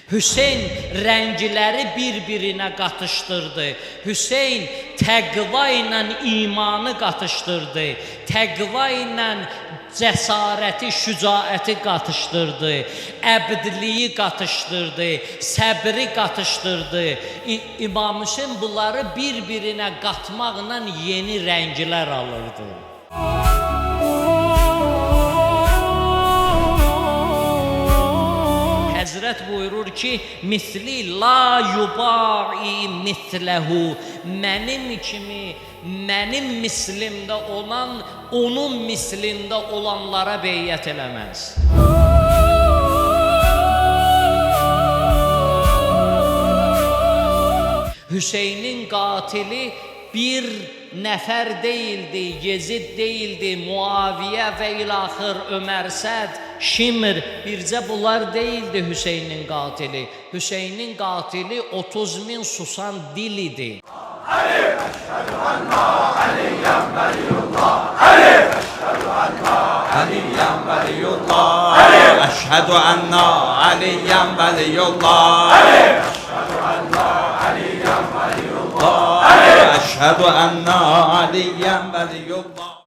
Hüseyn rəngləri bir-birinə qatışdırdı. Hüseyn təqva ilə imanı qatışdırdı. Təqva ilə cəsarəti, şücaəti qatışdırdı. Əbdliyi qatışdırdı. Səbri qatışdırdı. İmam Hüseyn bunları bir-birinə qatmaqla yeni rənglər alırdı. Həzrət buyurur ki, misli la yubai misləhu, mənim kimi, mənim mislimdə olan, onun mislində olanlara beyyət eləməz. Hüseynin qatili bir nəfər deyildi, Yezid deyildi, Muaviyə və ilaxır Ömər Səd, Şimr, bircə bunlar deyildi Hüseynin qatili. Hüseynin qatili 30.000 susan dil idi. Ali, əşhədü ənna Aliyyən vəliyullah. Ali, əşhədü ənna Aliyyən vəliyullah. Ali, əşhədü ənna Aliyyən vəliyullah. Ali, əşhədü ənna Aliyyən vəliyullah. Ali, əşhədü ənna Aliyyən vəliyullah.